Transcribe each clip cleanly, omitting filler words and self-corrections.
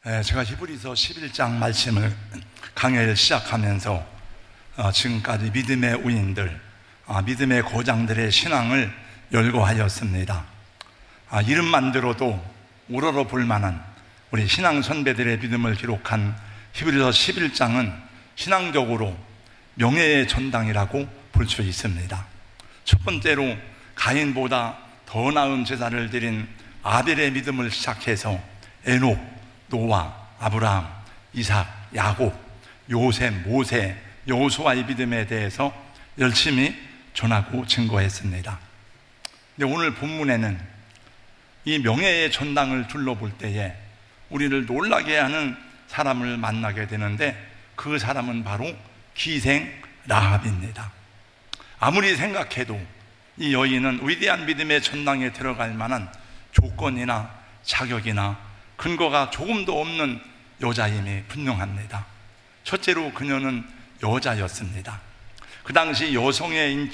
제가 히브리서 11장 말씀을 강의를 시작하면서 지금까지 믿음의 우인들, 믿음의 고장들의 신앙을 열거하였습니다. 이름만 들어도 우러러 볼 만한 우리 신앙 선배들의 믿음을 기록한 히브리서 11장은 신앙적으로 명예의 전당이라고 볼 수 있습니다. 첫 번째로 가인보다 더 나은 제사를 드린 아벨의 믿음을 시작해서 에녹, 노아, 아브라함, 이삭, 야곱, 요셉, 모세, 여호수아의 믿음에 대해서 열심히 전하고 증거했습니다. 근데 오늘 본문에는 이 명예의 전당을 둘러볼 때에 우리를 놀라게 하는 사람을 만나게 되는데, 그 사람은 바로 기생 라합입니다. 아무리 생각해도 이 여인은 위대한 믿음의 전당에 들어갈 만한 조건이나 자격이나 근거가 조금도 없는 여자임이 분명합니다. 첫째로 그녀는 여자였습니다. 그 당시 여성의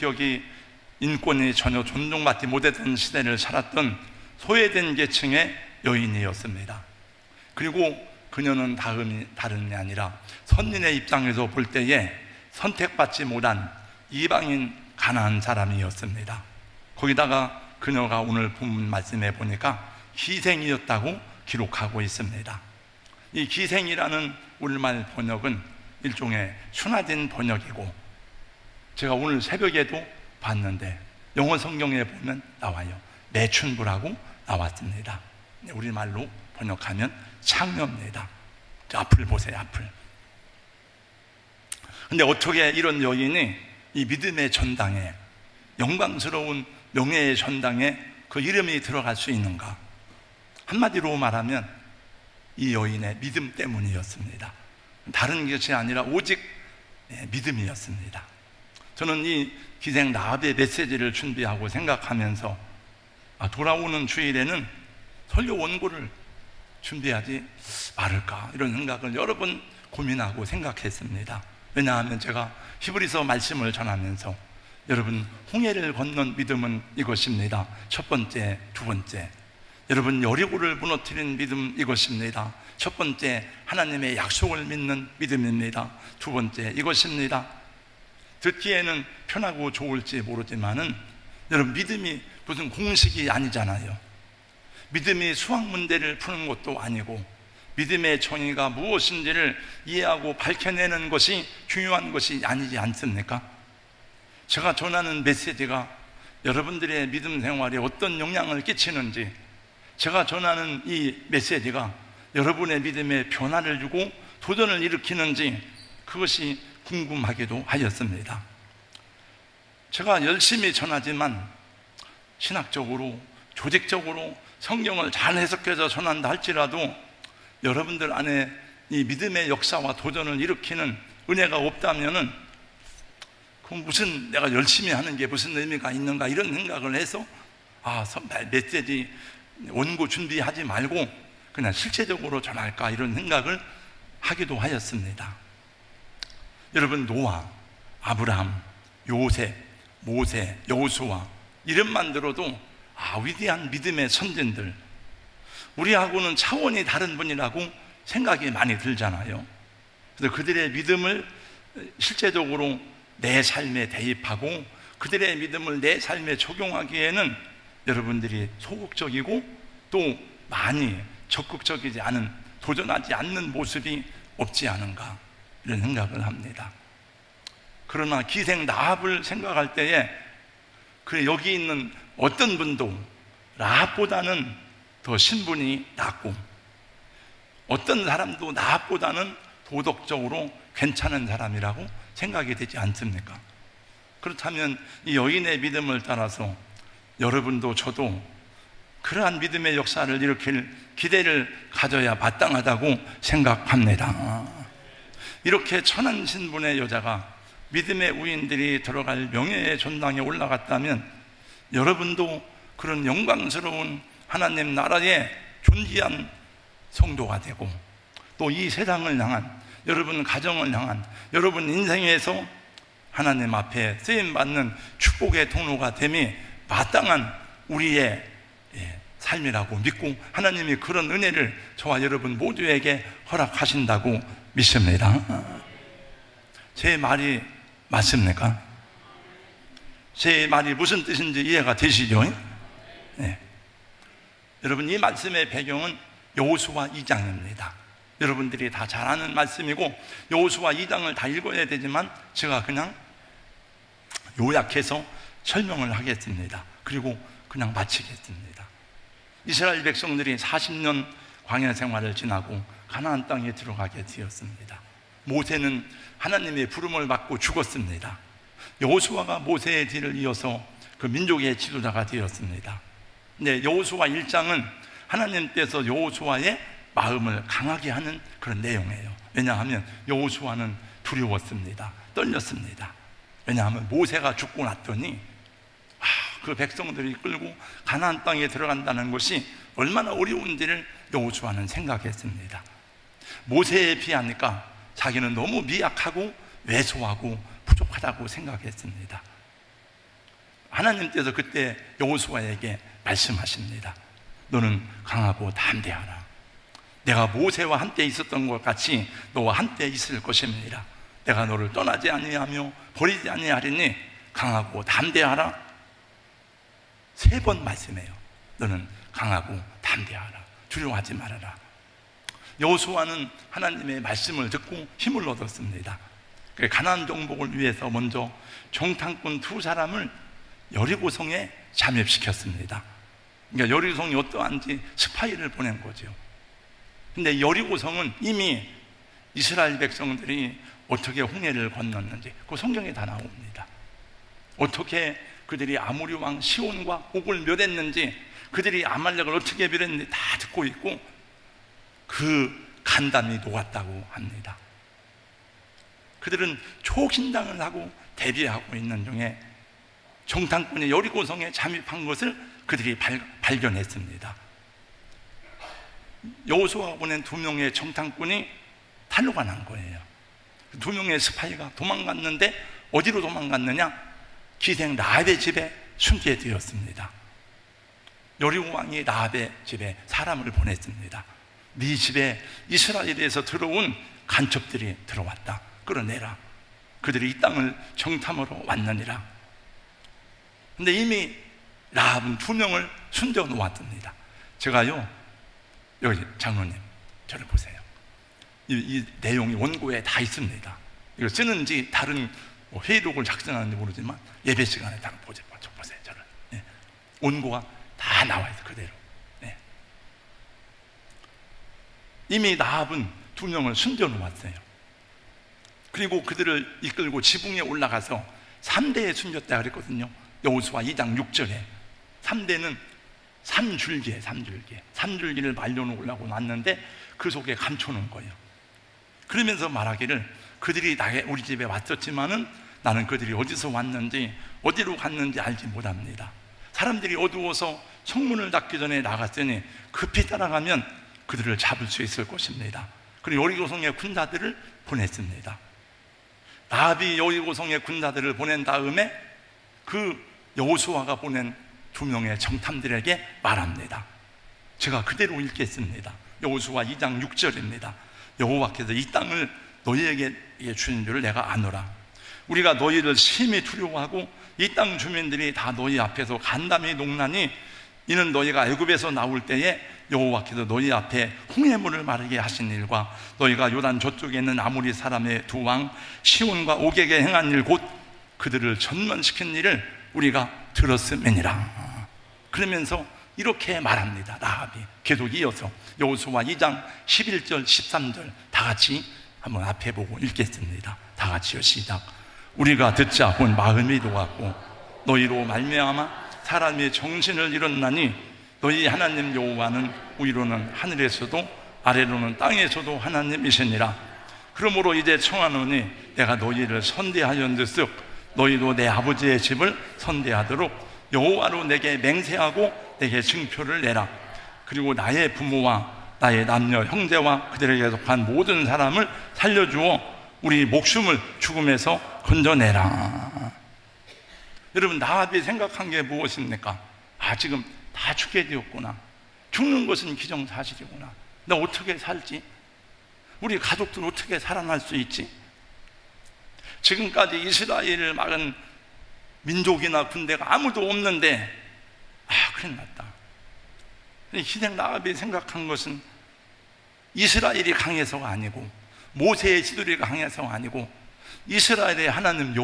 인권이 전혀 존중받지 못했던 시대를 살았던 소외된 계층의 여인이었습니다. 그리고 그녀는 다름이 아니라 선인의 입장에서 볼 때에 선택받지 못한 이방인 가난한 사람이었습니다. 거기다가 그녀가 오늘 본문 말씀에 보니까 기생이었다고 기록하고 있습니다. 이 기생이라는 우리말 번역은 일종의 순화된 번역이고, 제가 오늘 새벽에도 봤는데 영어 성경에 보면 나와요. 매춘부라고 나왔습니다. 우리말로 번역하면 창녀입니다. 앞을 보세요, 앞을. 근데 어떻게 이런 여인이 이 믿음의 전당에, 영광스러운 명예의 전당에 그 이름이 들어갈 수 있는가? 한마디로 말하면 이 여인의 믿음 때문이었습니다. 다른 것이 아니라 오직 믿음이었습니다. 저는 이 기생 라합의 메시지를 준비하고 생각하면서 돌아오는 주일에는 설교 원고를 준비하지 말을까, 이런 생각을 여러 번 고민하고 생각했습니다. 왜냐하면 제가 히브리서 말씀을 전하면서 여러분, 홍해를 건넌 믿음은 이것입니다. 첫 번째, 두 번째, 여러분, 여리고를 무너뜨린 믿음 이것입니다. 첫 번째, 하나님의 약속을 믿는 믿음입니다. 두 번째, 이것입니다. 듣기에는 편하고 좋을지 모르지만은 여러분, 믿음이 무슨 공식이 아니잖아요. 믿음이 수학 문제를 푸는 것도 아니고, 믿음의 정의가 무엇인지를 이해하고 밝혀내는 것이 중요한 것이 아니지 않습니까? 제가 전하는 메시지가 여러분들의 믿음 생활에 어떤 영향을 끼치는지, 제가 전하는 이 메시지가 여러분의 믿음에 변화를 주고 도전을 일으키는지, 그것이 궁금하기도 하였습니다. 제가 열심히 전하지만 신학적으로, 조직적으로 성경을 잘 해석해서 전한다 할지라도 여러분들 안에 이 믿음의 역사와 도전을 일으키는 은혜가 없다면은 그럼 무슨, 내가 열심히 하는 게 무슨 의미가 있는가, 이런 생각을 해서 메시지 원고 준비하지 말고 그냥 실제적으로 전할까, 이런 생각을 하기도 하였습니다. 여러분, 노아, 아브라함, 요셉, 모세, 여호수아, 이름만 들어도 위대한 믿음의 선진들, 우리하고는 차원이 다른 분이라고 생각이 많이 들잖아요. 그래서 그들의 믿음을 실제적으로 내 삶에 대입하고 그들의 믿음을 내 삶에 적용하기에는 여러분들이 소극적이고 또 많이 적극적이지 않은, 도전하지 않는 모습이 없지 않은가, 이런 생각을 합니다. 그러나 기생 라합을 생각할 때에 여기 있는 어떤 분도 라합보다는 더 신분이 낮고, 어떤 사람도 라합보다는 도덕적으로 괜찮은 사람이라고 생각이 되지 않습니까? 그렇다면 이 여인의 믿음을 따라서 여러분도 저도 그러한 믿음의 역사를 일으킬 기대를 가져야 마땅하다고 생각합니다. 이렇게 천한 신분의 여자가 믿음의 우인들이 들어갈 명예의 전당에 올라갔다면 여러분도 그런 영광스러운 하나님 나라의 존귀한 성도가 되고, 또 이 세상을 향한, 여러분 가정을 향한, 여러분 인생에서 하나님 앞에 쓰임받는 축복의 통로가 됨이 마땅한 우리의 삶이라고 믿고 하나님이 그런 은혜를 저와 여러분 모두에게 허락하신다고 믿습니다. 제 말이 맞습니까? 제 말이 무슨 뜻인지 이해가 되시죠? 네. 여러분, 이 말씀의 배경은 여호수아 2장입니다. 여러분들이 다 잘 아는 말씀이고 여호수아 2장을 다 읽어야 되지만 제가 그냥 요약해서 설명을 하겠습니다. 그리고 그냥 마치겠습니다. 이스라엘 백성들이 40년 광야 생활을 지나고 가나안 땅에 들어가게 되었습니다. 모세는 하나님의 부름을 받고 죽었습니다. 여호수아가 모세의 뒤를 이어서 그 민족의 지도자가 되었습니다. 근데 여호수아 1장은 하나님께서 여호수아의 마음을 강하게 하는 그런 내용이에요. 왜냐하면 여호수아는 두려웠습니다. 떨렸습니다. 왜냐하면 모세가 죽고 났더니 그 백성들이 끌고 가나안 땅에 들어간다는 것이 얼마나 어려운지를 여호수아는 생각했습니다. 모세에 비하니까 자기는 너무 미약하고 왜소하고 부족하다고 생각했습니다. 하나님께서 그때 여호수아에게 말씀하십니다. 너는 강하고 담대하라. 내가 모세와 함께 있었던 것 같이 너와 함께 있을 것입니다. 내가 너를 떠나지 아니하며 버리지 아니하리니 강하고 담대하라. 3번 말씀해요. 너는 강하고 담대하라. 두려워하지 말아라. 여호수아는 하나님의 말씀을 듣고 힘을 얻었습니다. 가나안 정복을 위해서 먼저 정탐꾼 2사람을 여리고성에 잠입시켰습니다. 그러니까 여리고성이 어떠한지 스파이를 보낸 거죠. 근데 여리고성은 이미 이스라엘 백성들이 어떻게 홍해를 건넜는지 그 성경에 다 나옵니다. 어떻게 그들이 아모리 왕 시온과 옥을 멸했는지, 그들이 아말렉을 어떻게 멸했는지 다 듣고 있고 그 간담이 녹았다고 합니다. 그들은 초긴장을 하고 대비하고 있는 중에 정탐꾼이 여리고성에 잠입한 것을 그들이 발견했습니다. 여호수아가 보낸 2명의 정탐꾼이 탈로가 난 거예요. 2명의 스파이가 도망갔는데 어디로 도망갔느냐? 기생 라합의 집에 숨게 되었습니다. 여리고 왕이 라합의 집에 사람을 보냈습니다. 네 집에 이스라엘에서 들어온 간첩들이 들어왔다. 끌어내라. 그들이 이 땅을 정탐하러 왔느니라. 근데 이미 라합은 2명을 숨겨 놓았습니다. 제가요, 여기 장로님 저를 보세요. 이 내용이 원고에 다 있습니다. 이거 쓰는지 다른 회의록을 작성하는지 모르지만 예배 시간에 다 보세요. 저를. 네. 원고가 다 나와 있어요. 그대로. 네. 이미 라합은 2명을 숨겨 놓았어요. 그리고 그들을 이끌고 지붕에 올라가서 3대에 숨겼다 그랬거든요. 여호수아 2장 6절에 3대는 3줄기를 말려놓으려고 놨는데 그 속에 감춰놓은 거예요. 그러면서 말하기를 그들이 우리 집에 왔었지만은 나는 그들이 어디서 왔는지 어디로 갔는지 알지 못합니다. 사람들이 어두워서 성문을 닫기 전에 나갔으니 급히 따라가면 그들을 잡을 수 있을 것입니다. 그리고 여리고성의 군사들을 보냈습니다. 라합이 여리고성의 군사들을 보낸 다음에 그 여호수아가 보낸 2명의 정탐들에게 말합니다. 제가 그대로 읽겠습니다. 여호수아 2장 6절입니다. 여호와께서 이 땅을 너희에게 주신 줄을 내가 아노라. 우리가 너희를 심히 두려워하고 이 땅 주민들이 다 너희 앞에서 간담이 녹나니 이는 너희가 애굽에서 나올 때에 여호와께서 너희 앞에 홍해물을 마르게 하신 일과 너희가 요단 저쪽에 있는 아모리 사람의 2왕 시온과 옥에게 행한 일 곧 그들을 전면시킨 일을 우리가 들었음이니라. 그러면서 이렇게 말합니다. 라합이 계속 이어서 여호수아 2장 11절 13절 다 같이 한번 앞에 보고 읽겠습니다. 다 같이요. 시작. 우리가 듣자 본 마음이 녹았고 너희로 말미암아 사람이 정신을 잃었나니 너희 하나님 여호와는 위로는 하늘에서도 아래로는 땅에서도 하나님이시니라. 그러므로 이제 청하노니 내가 너희를 선대하였는즉 너희도 내 아버지의 집을 선대하도록 여호와로 내게 맹세하고 내게 증표를 내라. 그리고 나의 부모와 나의 남녀 형제와 그들에게 속한 모든 사람을 살려주어 우리 목숨을 죽음에서 건져내라. 여러분, 라합이 생각한 게 무엇입니까? 지금 다 죽게 되었구나. 죽는 것은 기정사실이구나. 나 어떻게 살지? 우리 가족들 어떻게 살아날 수 있지? 지금까지 이스라엘을 막은 민족이나 군대가 아무도 없는데 큰일 났다. 희생 나합이 생각한 것은 이스라엘이 강해서가 아니고 모세의 지도리가 강해서가 아니고 이스라엘의 하나님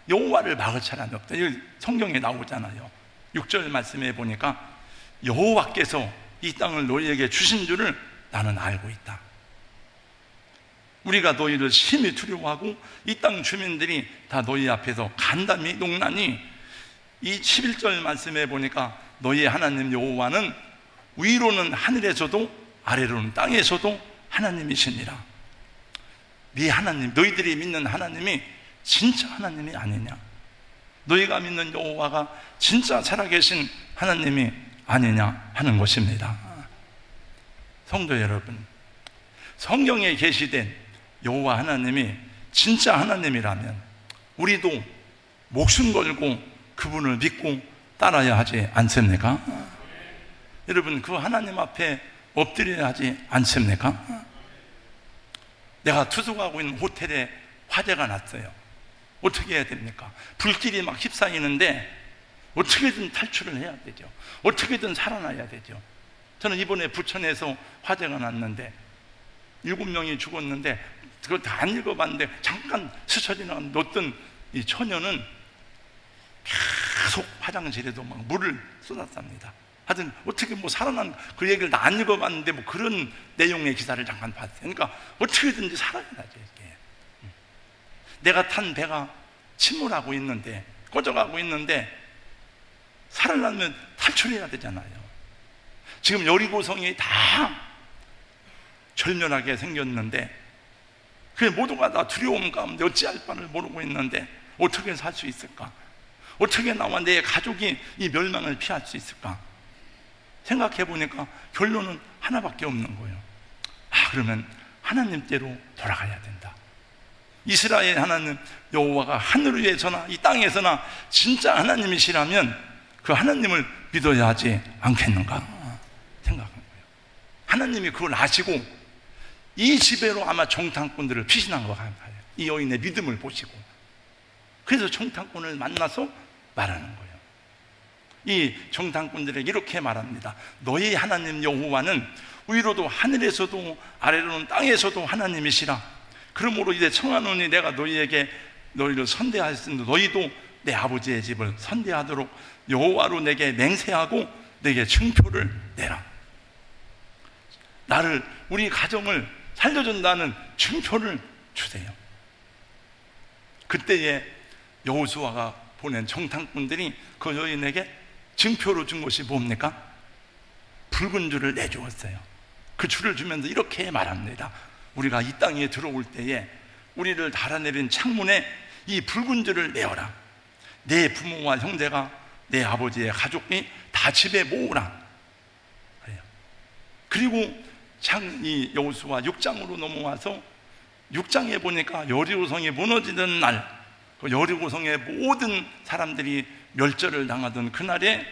여호와를 막을 사람이 없다. 이거 성경에 나오잖아요. 6절 말씀에 보니까 여호와께서 이 땅을 너희에게 주신 줄을 나는 알고 있다. 우리가 너희를 심히 두려워하고 이 땅 주민들이 다 너희 앞에서 간담이 농나니, 이 11절 말씀에 보니까 너희의 하나님 여호와는 위로는 하늘에서도 아래로는 땅에서도 하나님이시니라. 네 하나님, 너희들이 믿는 하나님이 진짜 하나님이 아니냐? 너희가 믿는 여호와가 진짜 살아계신 하나님이 아니냐 하는 것입니다. 성도 여러분, 성경에 계시된 여호와 하나님이 진짜 하나님이라면 우리도 목숨 걸고 그분을 믿고 따라야 하지 않습니까? 여러분, 그 하나님 앞에 엎드려야 하지 않습니까? 내가 투숙하고 있는 호텔에 화재가 났어요. 어떻게 해야 됩니까? 불길이 막 휩싸이는데 어떻게든 탈출을 해야 되죠. 어떻게든 살아나야 되죠. 저는 이번에 부천에서 화재가 났는데 7명이 죽었는데 그걸 다 안 읽어봤는데 잠깐 스쳐 지나갔던 이 처녀는 계속 화장실에도 막 물을 쏟았답니다. 하여튼 어떻게 살아난 그 얘기를 다 안 읽어봤는데 그런 내용의 기사를 잠깐 봤어요. 그러니까 어떻게든지 살아야 하죠. 이게. 내가 탄 배가 침몰하고 있는데, 꺼져가고 있는데 살아나면 탈출해야 되잖아요. 지금 여리고성이 다 절멸하게 생겼는데 그 모두가 다 두려움 가운데 어찌할 바를 모르고 있는데 어떻게 살 수 있을까? 어떻게 나와 내 가족이 이 멸망을 피할 수 있을까? 생각해 보니까 결론은 하나밖에 없는 거예요. 그러면 하나님께로 돌아가야 된다. 이스라엘 하나님 여호와가 하늘 위에서나 이 땅에서나 진짜 하나님이시라면 그 하나님을 믿어야 하지 않겠는가 생각한 거예요. 하나님이 그걸 아시고 이 지배로 아마 정탐꾼들을 피신한 것 같아요. 이 여인의 믿음을 보시고. 그래서 정탐꾼을 만나서 말하는 거예요. 이 정탐꾼들에게 이렇게 말합니다. 너희 하나님 여호와는 위로도 하늘에서도 아래로는 땅에서도 하나님이시라. 그러므로 이제 청하노니 내가 너희를 선대하였으니 너희도 내 아버지의 집을 선대하도록 여호와로 내게 맹세하고 내게 증표를 내라. 우리 가정을 살려준다는 증표를 주세요. 그때에 여호수아가 보낸 정탐꾼들이 그 여인에게 증표로 준 것이 뭡니까? 붉은 줄을 내주었어요. 그 줄을 주면서 이렇게 말합니다. 우리가 이 땅에 들어올 때에 우리를 달아내린 창문에 이 붉은 줄을 내어라. 내 부모와 형제가 내 아버지의 가족이 다 집에 모으라. 그리고 이 여호수아 6장으로 넘어와서 6장에 보니까 여리고성이 무너지던 날, 그 여리고성의 모든 사람들이 멸절을 당하던 그날에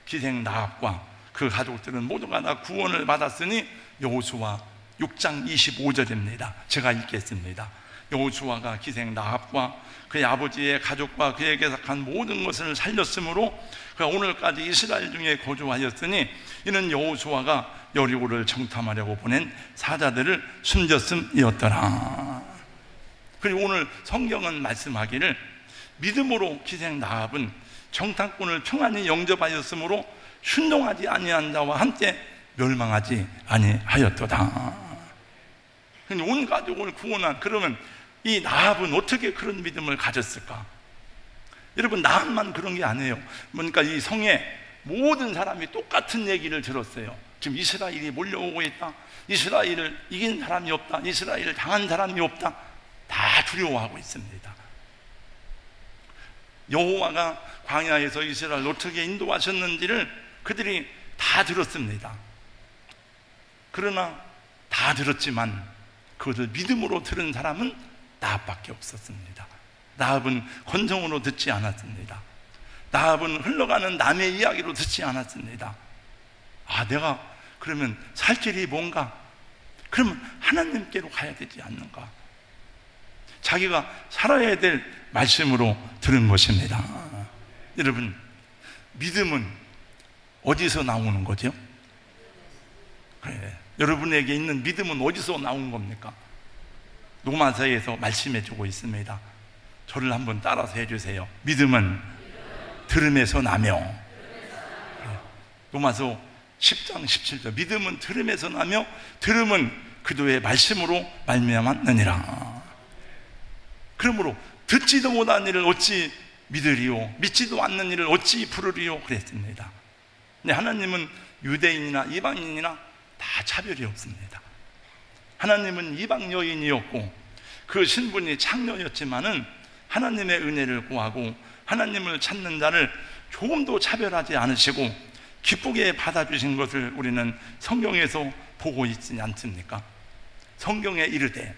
기생 나합과 그 가족들은 모두가 다 구원을 받았으니 여호수아 6장 25절입니다. 제가 읽겠습니다. 여호수아가 기생 나합과 그의 아버지의 가족과 그에게 속한 모든 것을 살렸으므로 그가 오늘까지 이스라엘 중에 거주하였으니 이는 여호수아가 여리고를 정탐하려고 보낸 사자들을 숨겼음이었더라. 그리고 오늘 성경은 말씀하기를 믿음으로 기생 나합은 정탐꾼을 평안히 영접하였으므로 순종하지 아니한 자와 함께 멸망하지 아니하였도다. 온 가족을 구원한, 그러면 이 나합은 어떻게 그런 믿음을 가졌을까? 여러분, 나합만 그런 게 아니에요. 그러니까 이 성에 모든 사람이 똑같은 얘기를 들었어요. 지금 이스라엘이 몰려오고 있다. 이스라엘을 이긴 사람이 없다. 이스라엘을 당한 사람이 없다. 다 두려워하고 있습니다. 여호와가 광야에서 이스라엘을 어떻게 인도하셨는지를 그들이 다 들었습니다. 그러나 다 들었지만 그것을 믿음으로 들은 사람은 나합밖에 없었습니다. 나합은 건성으로 듣지 않았습니다. 나합은 흘러가는 남의 이야기로 듣지 않았습니다. 내가 그러면 살 길이 뭔가? 그러면 하나님께로 가야 되지 않는가? 자기가 살아야 될 말씀으로 들은 것입니다. 여러분, 믿음은 어디서 나오는 거죠? 그래. 여러분에게 있는 믿음은 어디서 나온 겁니까? 로마서에서 말씀해 주고 있습니다. 저를 한번 따라서 해주세요. 믿음은 들음에서 나며. 로마서 10장 17절, 믿음은 들음에서 나며 들음은 그도의 말씀으로 말미암았느니라. 그러므로 듣지도 못한 일을 어찌 믿으리요, 믿지도 않는 일을 어찌 부르리요 그랬습니다. 근데 하나님은 유대인이나 이방인이나 다 차별이 없습니다. 하나님은 이방 여인이었고 그 신분이 창녀였지만은 하나님의 은혜를 구하고 하나님을 찾는 자를 조금도 차별하지 않으시고 기쁘게 받아주신 것을 우리는 성경에서 보고 있지 않습니까? 성경에 이르되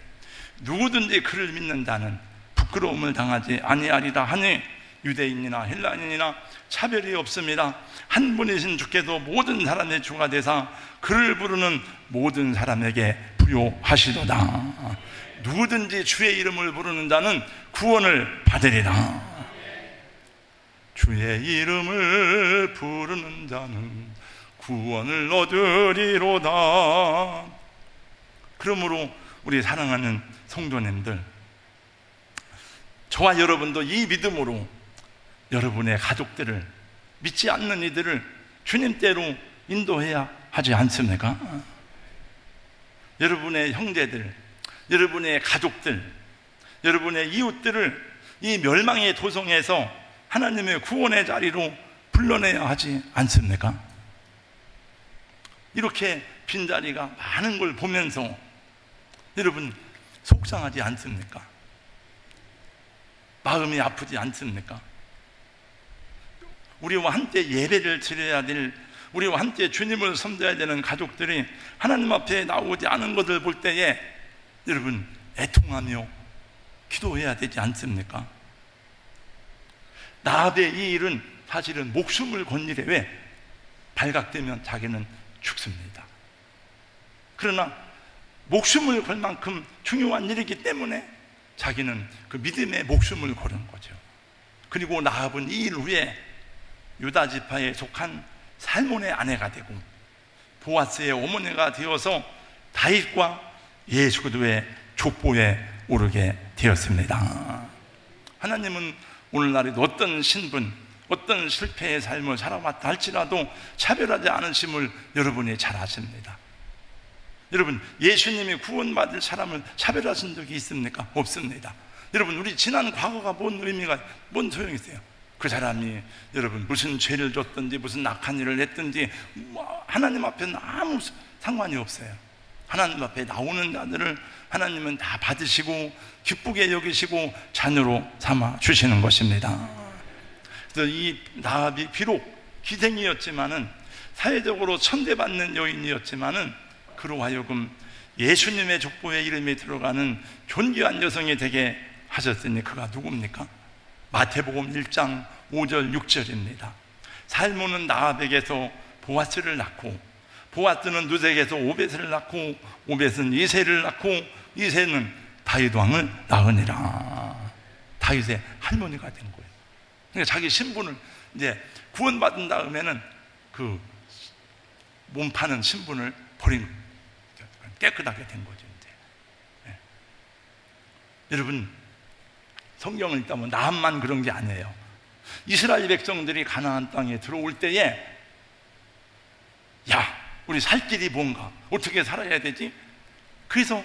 누구든지 그를 믿는 자는 부끄러움을 당하지 아니하리라 하니 유대인이나 헬라인이나 차별이 없습니다. 한 분이신 주께서 모든 사람의 주가 되사 그를 부르는 모든 사람에게 부요하시도다. 누구든지 주의 이름을 부르는 자는 구원을 받으리라. 주의 이름을 부르는 자는 구원을 얻으리로다. 그러므로 우리 사랑하는 성도님들, 저와 여러분도 이 믿음으로 여러분의 가족들을, 믿지 않는 이들을 주님께로 인도해야 하지 않습니까? 여러분의 형제들, 여러분의 가족들, 여러분의 이웃들을 이 멸망의 도성에서 하나님의 구원의 자리로 불러내야 하지 않습니까? 이렇게 빈자리가 많은 걸 보면서 여러분 속상하지 않습니까? 마음이 아프지 않습니까? 우리와 함께 예배를 드려야 될, 우리와 함께 주님을 섬겨야 되는 가족들이 하나님 앞에 나오지 않은 것을 볼 때에 여러분 애통하며 기도해야 되지 않습니까? 라합의 이 일은 사실은 목숨을 건 일에 왜 발각되면 자기는 죽습니다. 그러나 목숨을 걸 만큼 중요한 일이기 때문에 자기는 그 믿음의 목숨을 걸은 거죠. 그리고 라합은 이 일 후에 유다 지파에 속한 살몬의 아내가 되고 보아스의 어머니가 되어서 다윗과 예수 그리스도의 족보에 오르게 되었습니다. 하나님은 오늘날에도 어떤 신분, 어떤 실패의 삶을 살아왔다 할지라도 차별하지 않으심을 여러분이 잘 아십니다. 여러분, 예수님이 구원받을 사람을 차별하신 적이 있습니까? 없습니다. 여러분, 우리 지난 과거가 뭔 의미가, 뭔 소용이 있어요? 그 사람이 여러분 무슨 죄를 졌든지 무슨 악한 일을 했든지 하나님 앞에는 아무 상관이 없어요. 하나님 앞에 나오는 자들을 하나님은 다 받으시고 기쁘게 여기시고 자녀로 삼아 주시는 것입니다. 그래서 이 라합이 비록 기생이었지만은, 사회적으로 천대받는 여인이었지만은 그로 하여금 예수님의 족보에 이름이 들어가는 존귀한 여성이 되게 하셨으니 그가 누굽니까? 마태복음 1장 5절 6절입니다. 살몬은 라합에게서 보아스를 낳고 보아스는 누색에서 오벳을 낳고 오벳은 이새를 낳고 이새는 다윗 왕을 낳으니라. 다윗의 할머니가 된 거예요. 그러니까 자기 신분을 이제 구원받은 다음에는 그 몸 파는 신분을 버린, 깨끗하게 된 거죠. 이제. 네. 여러분, 성경을 읽다면 라합만 그런 게 아니에요. 이스라엘 백성들이 가나안 땅에 들어올 때에 야, 우리 살 길이 뭔가, 어떻게 살아야 되지? 그래서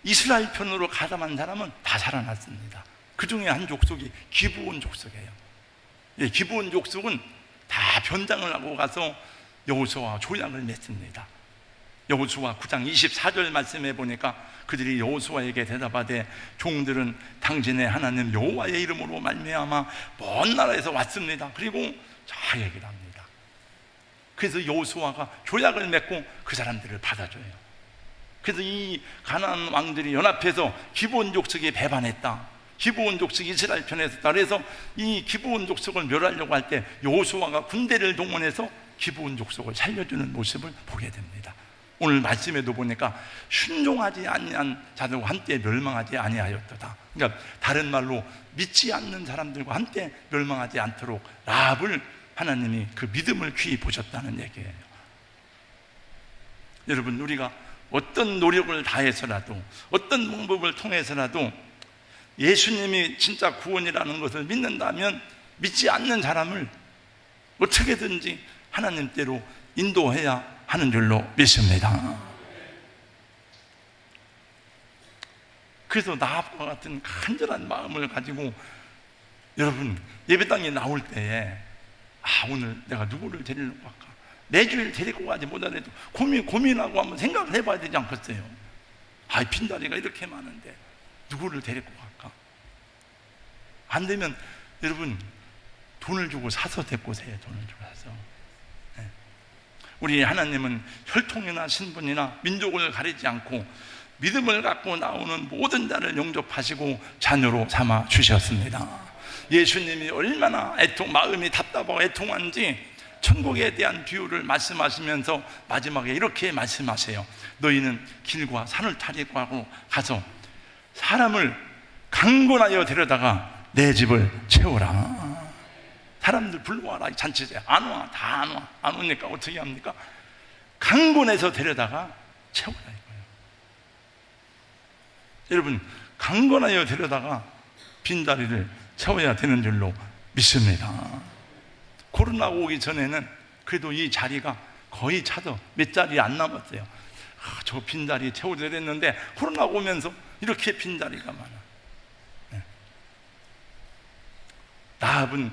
이스라엘 편으로 가담한 사람은 다 살아났습니다. 그 중에 한 족속이 기브온 족속이에요. 예, 기브온 족속은 다 변장을 하고 가서 여호수아와 조약을 맺습니다. 여호수아 9장 24절 말씀해 보니까 그들이 여호수아에게 대답하되 종들은 당신의 하나님 여호와의 이름으로 말미암아 먼 나라에서 왔습니다. 그리고 잘 얘기를 합니다. 그래서 여호수아가 조약을 맺고 그 사람들을 받아줘요. 그래서 이 가나안 왕들이 연합해서 기브온 족속이 배반했다, 기브온 족속이 이스라엘 편에 섰다. 그래서 이 기브온 족속을 멸하려고 할 때 여호수아가 군대를 동원해서 기브온 족속을 살려주는 모습을 보게 됩니다. 오늘 말씀에도 보니까 순종하지 아니한 자들과 함께 멸망하지 아니하였도다. 그러니까 다른 말로 믿지 않는 사람들과 함께 멸망하지 않도록 라합을 하나님이 그 믿음을 귀히 보셨다는 얘기예요. 여러분, 우리가 어떤 노력을 다해서라도 어떤 방법을 통해서라도 예수님이 진짜 구원이라는 것을 믿는다면 믿지 않는 사람을 어떻게든지 하나님께로 인도해야 하는 줄로 믿습니다. 그래서 나합과 같은 간절한 마음을 가지고 여러분 예배당에 나올 때에 오늘 내가 누구를 데리려고 할까? 매주일 데리고 가지 못하더라도 고민하고 한번 생각을 해봐야 되지 않겠어요? 빈다리가 이렇게 많은데 누구를 데리고 갈까? 안 되면 여러분 돈을 주고 사서 데리고 오세요. 돈을 주고 사서. 네. 우리 하나님은 혈통이나 신분이나 민족을 가리지 않고 믿음을 갖고 나오는 모든 자를 영접하시고 자녀로 삼아 주셨습니다. 예수님이 얼마나 마음이 답답하고 애통한지 천국에 대한 비유를 말씀하시면서 마지막에 이렇게 말씀하세요. 너희는 길과 산을 타려고 하고 가서 사람을 강권하여 데려다가 내 집을 채우라. 사람들 불러와라. 잔치제 안 와. 다 안 와. 안 오니까 어떻게 합니까? 강권해서 데려다가 채우라 이거예요. 여러분, 강권하여 데려다가 빈다리를 채워야 되는 줄로 믿습니다. 코로나 오기 전에는 그래도 이 자리가 거의 차도 몇 자리 안 남았어요. 저 빈자리 채워줘야 됐는데 코로나 오면서 이렇게 빈자리가 많아. 네. 나합은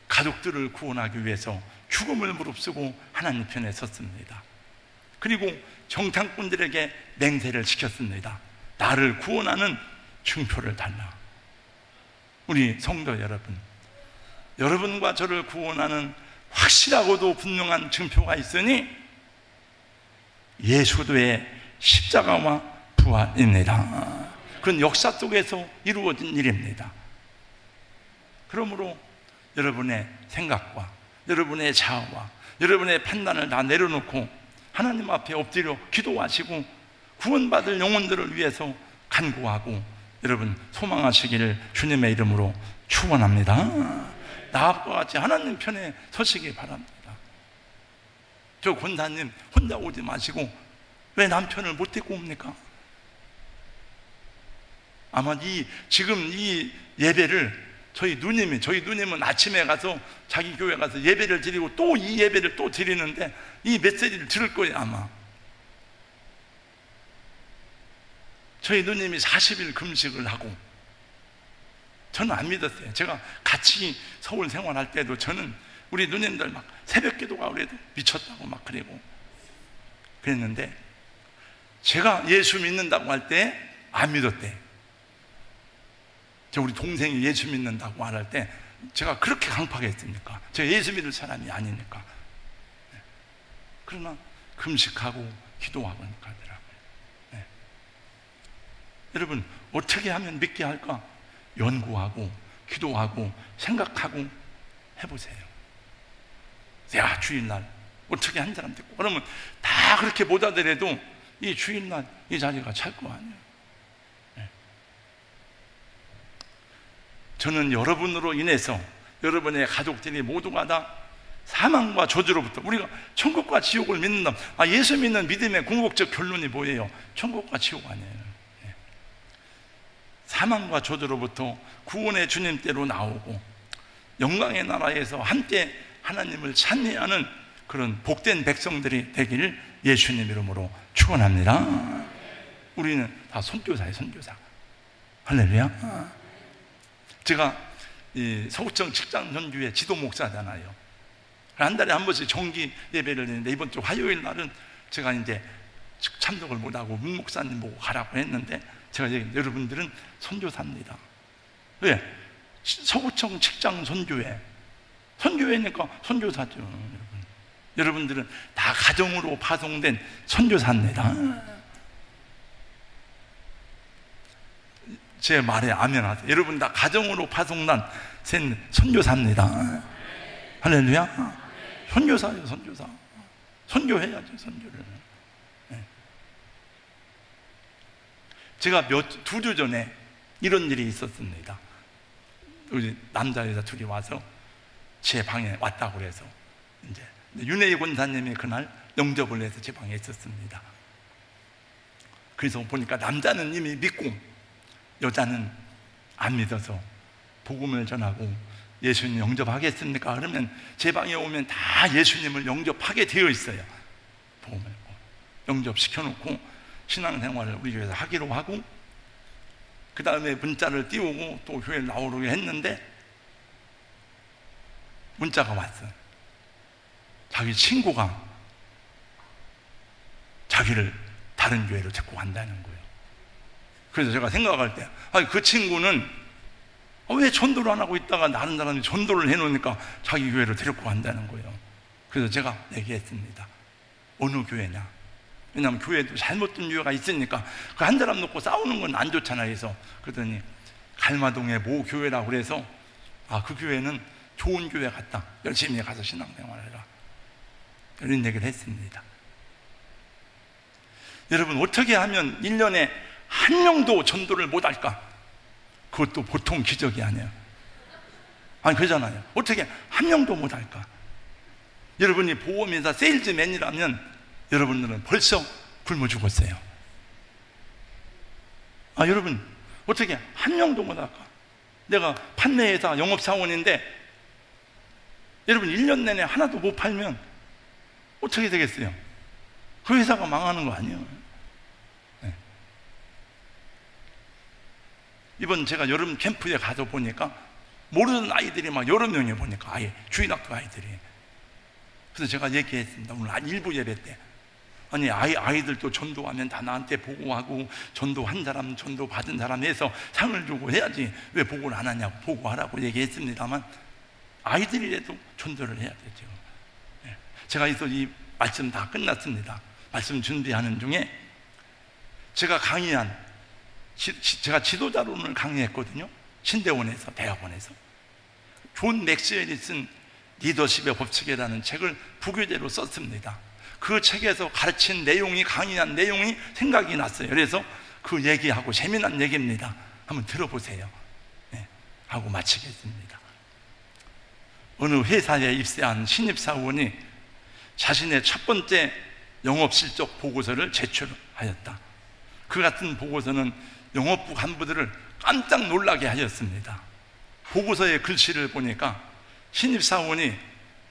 가족들을 구원하기 위해서 죽음을 무릅쓰고 하나님 편에 섰습니다. 그리고 정탐꾼들에게 맹세를 시켰습니다. 나를 구원하는 증표를 달라. 우리 성도 여러분, 여러분과 저를 구원하는 확실하고도 분명한 증표가 있으니 예수도의 십자가와 부활입니다. 그건 역사 속에서 이루어진 일입니다. 그러므로 여러분의 생각과 여러분의 자아와 여러분의 판단을 다 내려놓고 하나님 앞에 엎드려 기도하시고 구원받을 영혼들을 위해서 간구하고 여러분 소망하시기를 주님의 이름으로 축원합니다. 나합과 같이 하나님 편에 서시기 바랍니다. 저 권사님 혼자 오지 마시고 왜 남편을 못 데리고 옵니까? 아마 지금 이 예배를 저희 누님은 아침에 가서 자기 교회 가서 예배를 드리고 또 이 예배를 또 드리는데 이 메시지를 들을 거예요. 아마 저희 누님이 40일 금식을 하고 저는 안 믿었어요. 제가 같이 서울 생활할 때도 저는 우리 누님들 막 새벽 기도가 그래도 미쳤다고 막 그랬는데 제가 예수 믿는다고 할 때 안 믿었대. 우리 동생이 예수 믿는다고 말할 때 제가 그렇게 강팍하게 했습니까? 제가 예수 믿을 사람이 아니니까. 그러나 금식하고 기도하고 하더라고요. 네. 여러분 어떻게 하면 믿게 할까? 연구하고 기도하고 생각하고 해보세요. 야, 주일날 어떻게 한 사람 됐고 그러면 다 그렇게 못 하더라도 이 주일날 이 자리가 찰 거 아니에요. 네. 저는 여러분으로 인해서 여러분의 가족들이 모두가 다 사망과 저주로부터 우리가 천국과 지옥을 믿는다. 예수 믿는 믿음의 궁극적 결론이 뭐예요? 천국과 지옥 아니에요. 사망과 저주로부터 구원의 주님께로 나오고 영광의 나라에서 함께 하나님을 찬미하는 그런 복된 백성들이 되기를 예수님 이름으로 축원합니다. 우리는 다 선교사예요. 선교사. 할렐루야. 제가 이 서구청 직장 전교회 지도 목사잖아요. 한 달에 한 번씩 정기 예배를 드리는데 이번 주 화요일 날은 제가 이제 참석을 못하고 문 목사님 보고 가라고 했는데 제가 여러분들은 선교사입니다. 왜? 서구청 직장 선교회니까 선교사죠. 여러분들은 다 가정으로 파송된 선교사입니다. 제 말에 아멘 하세요. 여러분 다 가정으로 파송난 선교사입니다. 할렐루야. 선교사예요, 선교사. 선교해야죠, 선교를. 네. 제가 두 주 전에 이런 일이 있었습니다. 우리 남자 여자 둘이 와서 제 방에 왔다고 그래서 이제 윤혜희 권사님이 그날 영접을 해서 제 방에 있었습니다. 그래서 보니까 남자는 이미 믿고 여자는 안 믿어서 복음을 전하고 예수님 영접하겠습니까? 그러면 제 방에 오면 다 예수님을 영접하게 되어 있어요. 복음을 영접시켜놓고 신앙생활을 우리 교회에서 하기로 하고, 그 다음에 문자를 띄우고 또 교회를 나오려고 했는데 문자가 왔어요. 자기 친구가 자기를 다른 교회로 데리고 간다는 거예요. 그래서 제가 생각할 때, 아니 그 친구는 왜 전도를 안 하고 있다가 다른 사람이 전도를 해놓으니까 자기 교회로 데리고 간다는 거예요. 그래서 제가 얘기했습니다. 어느 교회냐? 왜냐하면 교회도 잘못된 교회가 있으니까 그 한 사람 놓고 싸우는 건 안 좋잖아요. 그래서 그러더니 갈마동의 모 교회라고 그래서 그 교회는 좋은 교회 같다, 열심히 가서 신앙생활해라, 이런 얘기를 했습니다. 여러분, 어떻게 하면 1년에 한 명도 전도를 못할까? 그것도 보통 기적이 아니에요. 아니 그러잖아요. 어떻게 한 명도 못할까? 여러분이 보험회사 세일즈맨이라면 여러분들은 벌써 굶어 죽었어요. 여러분, 어떻게 한 명도 못할까? 내가 판매회사 영업사원인데 여러분 1년 내내 하나도 못 팔면 어떻게 되겠어요? 그 회사가 망하는 거 아니에요. 네. 이번 제가 여름 캠프에 가서 보니까 모르는 아이들이 막 여러 명이 보니까 아예 주일학교 아이들이. 그래서 제가 얘기했습니다. 오늘 일부 예배 때, 아니 아이들도 전도하면 다 나한테 보고하고 전도한 사람, 전도 받은 사람 해서 상을 주고 해야지 왜 보고를 안 하냐고, 보고하라고 얘기했습니다만 아이들이라도 전도를 해야 되죠. 네. 제가 이 말씀 다 끝났습니다. 말씀 준비하는 중에 제가 제가 지도자론을 강의했거든요. 신대원에서, 대학원에서. 존 맥스웰이 쓴 리더십의 법칙이라는 책을 부교재로 썼습니다. 그 책에서 가르친 내용이, 강의한 내용이 생각이 났어요. 그래서 그 얘기하고, 재미난 얘기입니다. 한번 들어보세요. 네, 하고 마치겠습니다. 어느 회사에 입사한 신입사원이 자신의 첫 번째 영업실적 보고서를 제출하였다. 그 같은 보고서는 영업부 간부들을 깜짝 놀라게 하였습니다. 보고서의 글씨를 보니까 신입사원이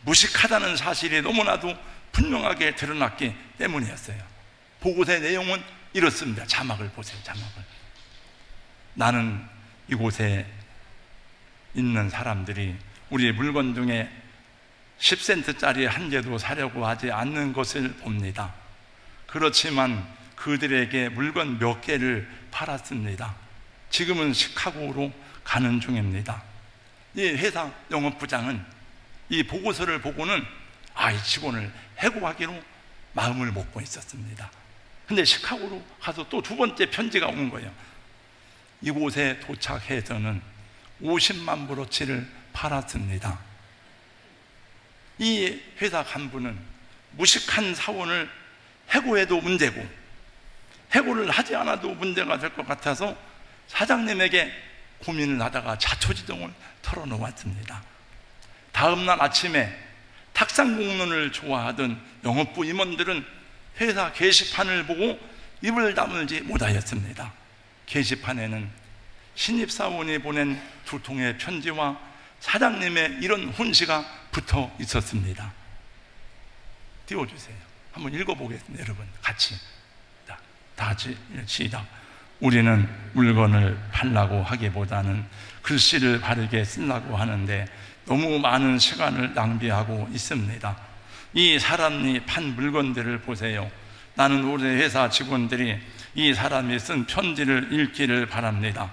무식하다는 사실이 너무나도 분명하게 드러났기 때문이었어요. 보고서의 내용은 이렇습니다. 자막을 보세요. 자막을. 나는 이곳에 있는 사람들이 우리의 물건 중에 10센트짜리 한 개도 사려고 하지 않는 것을 봅니다. 그렇지만 그들에게 물건 몇 개를 팔았습니다. 지금은 시카고로 가는 중입니다. 이 회사 영업부장은 이 보고서를 보고는 이 직원을 해고하기로 마음을 먹고 있었습니다. 근데 시카고로 가서 또 두 번째 편지가 온 거예요. 이곳에 도착해서는 50만 브로치를 팔았습니다. 이 회사 간부는 무식한 사원을 해고해도 문제고 해고를 하지 않아도 문제가 될 것 같아서 사장님에게 고민을 하다가 자초지종을 털어놓았습니다. 다음날 아침에 탁상공론을 좋아하던 영업부 임원들은 회사 게시판을 보고 입을 다물지 못하였습니다. 게시판에는 신입사원이 보낸 두 통의 편지와 사장님의 이런 훈시가 붙어 있었습니다. 띄워주세요. 한번 읽어보겠습니다. 여러분 같이. 다 같이 시작. 우리는 물건을 팔라고 하기보다는 글씨를 바르게 쓰려고 하는데 너무 많은 시간을 낭비하고 있습니다. 이 사람이 판 물건들을 보세요. 나는 우리 회사 직원들이 이 사람이 쓴 편지를 읽기를 바랍니다.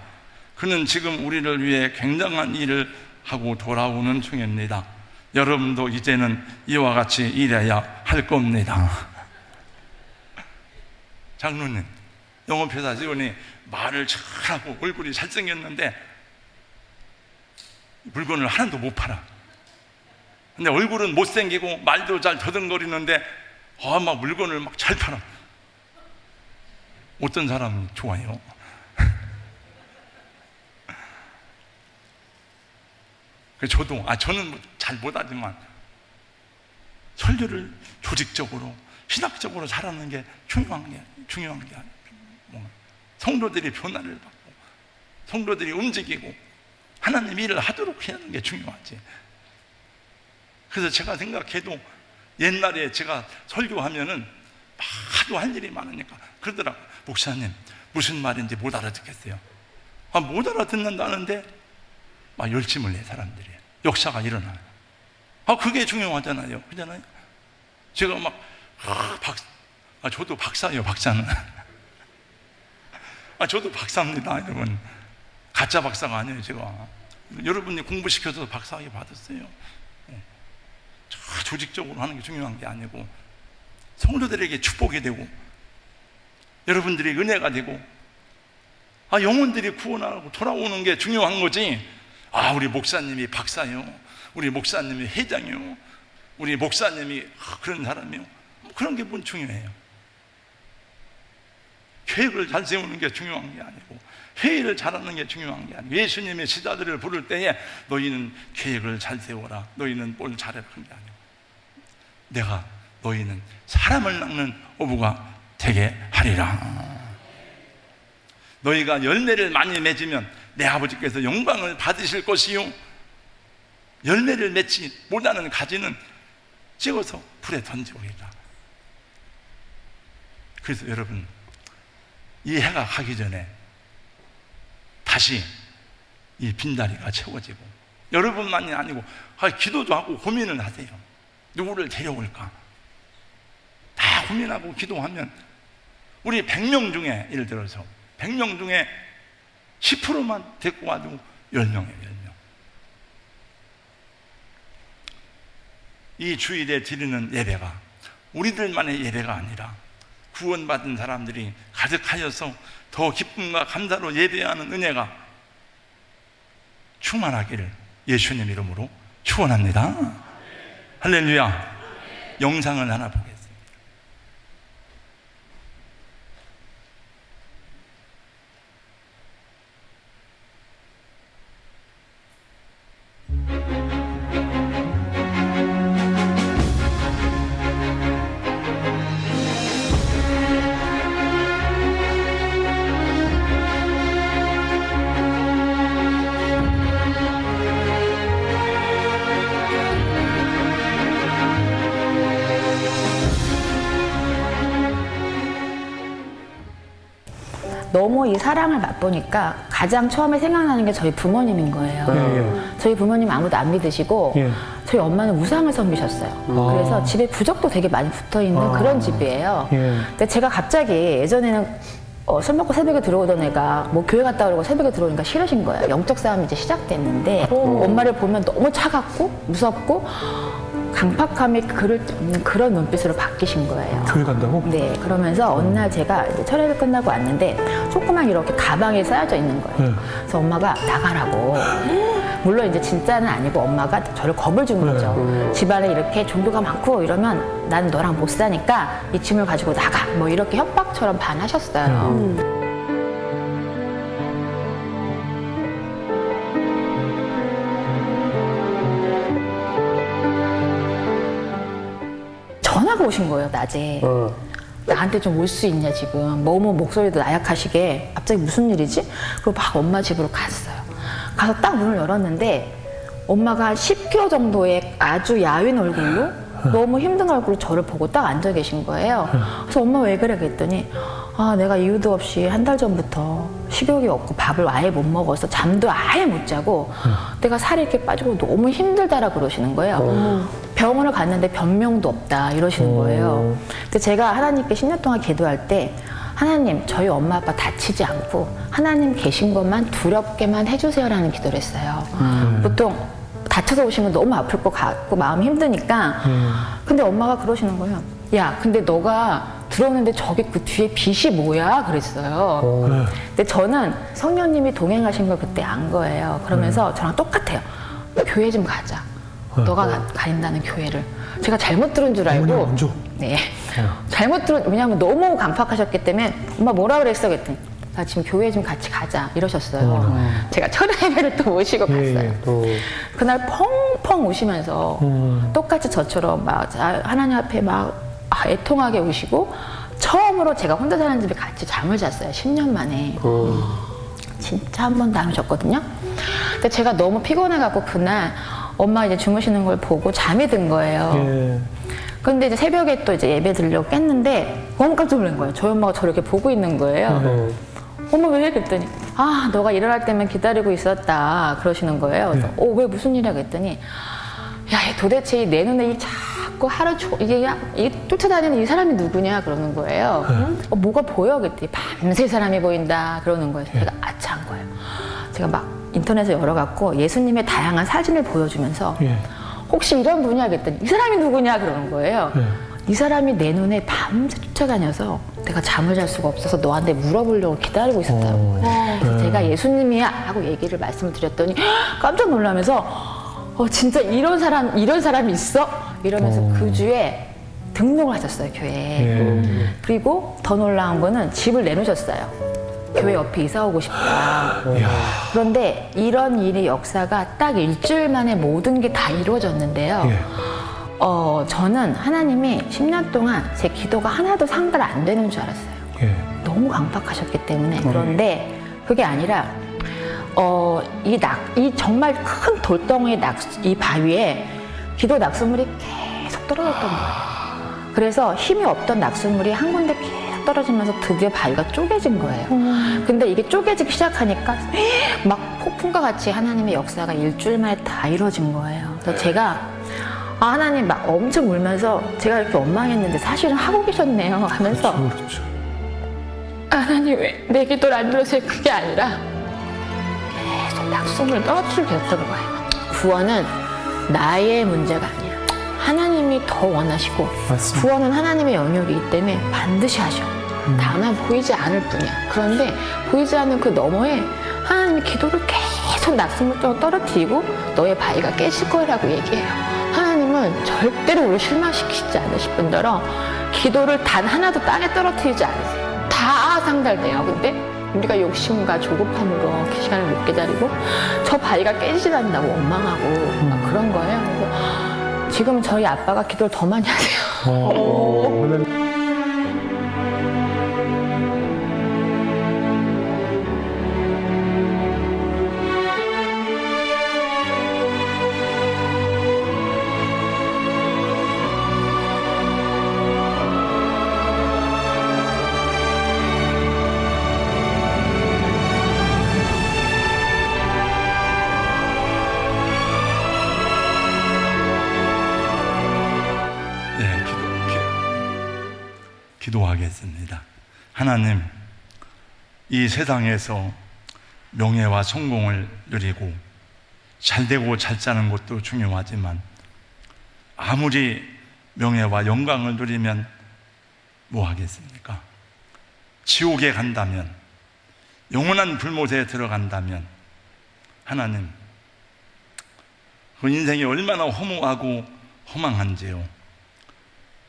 그는 지금 우리를 위해 굉장한 일을 하고 돌아오는 중입니다. 여러분도 이제는 이와 같이 일해야 할 겁니다. 장로님, 영업회사 직원이 말을 잘하고 얼굴이 잘생겼는데 물건을 하나도 못 팔아. 근데 얼굴은 못생기고 말도 잘 더듬거리는데 막 물건을 막 잘 팔아. 어떤 사람이 좋아요? 저도 저는 잘 못하지만 설교를 조직적으로 신학적으로 잘하는 게 중요한 게 아니에요. 성도들이 변화를 받고 성도들이 움직이고 하나님 일을 하도록 하는 게 중요하지. 그래서 제가 생각해도 옛날에 제가 설교하면은 하도 할 일이 많으니까 그러더라고요. 목사님 무슨 말인지 못 알아듣겠어요. 못 알아듣는다는데 막 열심을 내 사람들이. 역사가 일어나요. 그게 중요하잖아요. 그잖아요. 제가 막 저도 박사예요. 박사는 저도 박사입니다, 여러분. 가짜 박사가 아니에요. 제가 여러분이 공부시켜서 박사학위 받았어요. 조직적으로 하는 게 중요한 게 아니고 성도들에게 축복이 되고 여러분들이 은혜가 되고 영혼들이 구원하고 돌아오는 게 중요한 거지. 우리 목사님이 박사요, 우리 목사님이 회장이요, 우리 목사님이 그런 사람이요, 그런 게 뭔 중요해요. 계획을 잘 세우는 게 중요한 게 아니고 회의를 잘하는 게 중요한 게 아니고 예수님의 제자들을 부를 때에 너희는 계획을 잘 세워라, 너희는 뭘 잘해라 그런 게 아니고 내가 너희는 사람을 낚는 어부가 되게 하리라. 너희가 열매를 많이 맺으면 내 아버지께서 영광을 받으실 것이요 열매를 맺지 못하는 가지는 찍어서 불에 던져오리라. 그래서 여러분 이 해가 가기 전에 다시 이 빈다리가 채워지고 여러분만이 아니고 기도도 하고 고민을 하세요. 누구를 데려올까? 다 고민하고 기도하면 우리 100명 중에 예를 들어서 100명 중에 10%만 데리고 와도 10명이에요. 10명. 이 주일에 드리는 예배가 우리들만의 예배가 아니라 구원받은 사람들이 가득하여서 더 기쁨과 감사로 예배하는 은혜가 충만하기를 예수님 이름으로 축원합니다. 할렐루야. 영상을 하나 보겠습니다. 너무 이 사랑을 맛보니까 가장 처음에 생각나는 게 저희 부모님인 거예요. 저희 부모님 아무도 안 믿으시고 저희 엄마는 우상을 섬기셨어요. 그래서 집에 부적도 되게 많이 붙어있는 그런 집이에요. 근데 제가 갑자기 예전에는 술 먹고 새벽에 들어오던 애가 뭐 교회 갔다 오려고 새벽에 들어오니까 싫으신 거예요. 영적 싸움이 이제 시작됐는데 엄마를 보면 너무 차갑고 무섭고 강팍함에 그를 없는 그런 눈빛으로 바뀌신 거예요. 교회 간다고? 네. 그러면서 어느 날 제가 이제 철회를 끝나고 왔는데 조그만 이렇게 가방에 쌓여져 있는 거예요. 그래서 엄마가 나가라고. 물론 이제 진짜는 아니고 엄마가 저를 겁을 준 거죠. 집안에 이렇게 종교가 많고 이러면 난 너랑 못 사니까 이 짐을 가지고 나가. 뭐 이렇게 협박처럼 반하셨어요. 전화가 오신 거예요, 낮에. 나한테 좀 올 수 있냐, 지금. 뭐뭐 목소리도 나약하시게. 갑자기 무슨 일이지? 그리고 막 엄마 집으로 갔어요. 가서 딱 문을 열었는데 엄마가 한 10kg 정도의 아주 야윈 얼굴로 너무 힘든 얼굴로 저를 보고 딱 앉아 계신 거예요. 그래서 엄마 왜 그래? 그랬더니 내가 이유도 없이 한 달 전부터 식욕이 없고 밥을 아예 못 먹어서 잠도 아예 못 자고 내가 살이 이렇게 빠지고 너무 힘들다라 그러시는 거예요. 병원을 갔는데 변명도 없다 이러시는 거예요. 근데 제가 하나님께 10년 동안 기도할 때 하나님 저희 엄마 아빠 다치지 않고 하나님 계신 것만 두렵게만 해주세요라는 기도를 했어요. 보통 다쳐서 오시면 너무 아플 것 같고 마음이 힘드니까 근데 엄마가 그러시는 거예요. 야 근데 너가 들어오는데 저기 그 뒤에 빛이 뭐야? 그랬어요. 근데 저는 성령님이 동행하신 걸 그때 안 거예요. 그러면서 저랑 똑같아요. 교회 좀 가자. 너가 다닌다는 교회를. 제가 잘못 들은 줄 알고. 어머니 먼저? 네. 잘못 들은, 왜냐면 너무 강팍하셨기 때문에 엄마 뭐라 그랬어? 그랬더니 나 지금 교회 좀 같이 가자 이러셨어요. 제가 첫 예배를 또 모시고 갔어요. 또. 그날 펑펑 우시면서 똑같이 저처럼 막 하나님 앞에 막 애통하게 우시고 처음으로 제가 혼자 사는 집에 같이 잠을 잤어요. 10년 만에. 진짜 한 번도 안 오셨거든요. 근데 제가 너무 피곤해갖고 그날 엄마 이제 주무시는 걸 보고 잠이 든 거예요. 예. 근데 이제 새벽에 또 이제 예배 드리려고 깼는데 너무 깜짝 놀란 거예요. 저희 엄마가 저를 이렇게 보고 있는 거예요. 엄마 왜? 그랬더니 너가 일어날 때만 기다리고 있었다 그러시는 거예요. 그래서 왜 무슨 일이야? 그랬더니 도대체 내 눈에 이 자꾸 하루 이게 쫓아다니는 이 사람이 누구냐 그러는 거예요. 뭐가 보여? 그랬더니 밤새 사람이 보인다 그러는 거예요. 제가 아차한 거예요. 제가 막 인터넷에 열어갖고 예수님의 다양한 사진을 보여주면서 혹시 이런 분이야? 그랬더니 이 사람이 누구냐 그러는 거예요. 이 사람이 내 눈에 밤새 쫓아다녀서 내가 잠을 잘 수가 없어서 너한테 물어보려고 기다리고 있었다고. 그래서 제가 예수님이야 하고 얘기를 말씀을 드렸더니 깜짝 놀라면서 진짜 이런 사람이 있어? 이러면서 그 주에 등록을 하셨어요, 교회에. 그리고 더 놀라운 거는 집을 내놓으셨어요. 교회 옆에 이사 오고 싶다. 그런데 이런 일의 역사가 딱 일주일 만에 모든 게 다 이루어졌는데요. 저는 하나님이 10년 동안 제 기도가 하나도 상달 안 되는 줄 알았어요. 너무 강박하셨기 때문에. 그런데 그게 아니라 이 정말 큰 돌덩이 이 바위에 기도 낙수물이 계속 떨어졌던 거예요. 그래서 힘이 없던 낙수물이 한 군데 계속 떨어지면서 드디어 바위가 쪼개진 거예요. 근데 이게 쪼개지기 시작하니까 막 폭풍과 같이 하나님의 역사가 일주일 만에 다 이루어진 거예요. 그래서 제가 하나님 막 엄청 울면서 제가 이렇게 원망했는데 사실은 하고 계셨네요 하면서 그렇죠. 하나님 왜 내 기도를 안 들으세요? 그게 아니라 계속 낙수물을 떨어뜨리게 됐던 거예요. 구원은 나의 문제가 아니야. 하나님이 더 원하시고 맞습니다. 구원은 하나님의 영역이기 때문에 반드시 하셔. 다만 보이지 않을 뿐이야. 그런데 보이지 않는 그 너머에 하나님이 기도를 계속 낙수물로 떨어뜨리고 너의 바위가 깨질 거라고 얘기해요. 하나님은 절대로 우리를 실망시키지 않으실 뿐더러 기도를 단 하나도 땅에 떨어뜨리지 않으세요. 다 상달돼요. 근데 우리가 욕심과 조급함으로 그 시간을 못 기다리고 저 바위가 깨지지 않는다고 원망하고 막 그런 거예요. 그래서 지금 저희 아빠가 기도를 더 많이 하세요. 기도하겠습니다. 하나님, 이 세상에서 명예와 성공을 누리고 잘되고 잘 사는 것도 중요하지만 아무리 명예와 영광을 누리면 뭐 하겠습니까? 지옥에 간다면, 영원한 불못에 들어간다면 하나님, 그 인생이 얼마나 허무하고 허망한지요.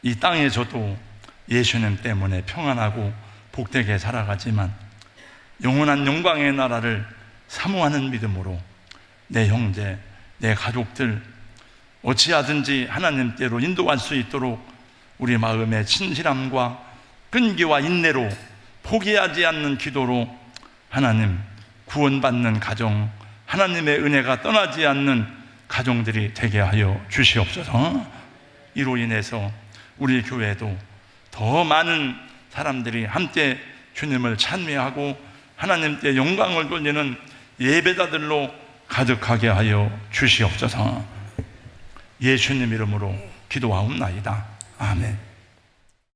이 땅에서도 예수님 때문에 평안하고 복되게 살아가지만 영원한 영광의 나라를 사모하는 믿음으로 내 형제, 내 가족들 어찌하든지 하나님께로 인도할 수 있도록 우리 마음의 진실함과 끈기와 인내로 포기하지 않는 기도로 하나님 구원받는 가정, 하나님의 은혜가 떠나지 않는 가정들이 되게 하여 주시옵소서. 이로 인해서 우리 교회도 더 많은 사람들이 함께 주님을 찬미하고 하나님께 영광을 돌리는 예배자들로 가득하게 하여 주시옵소서. 예수님 이름으로 기도하옵나이다. 아멘.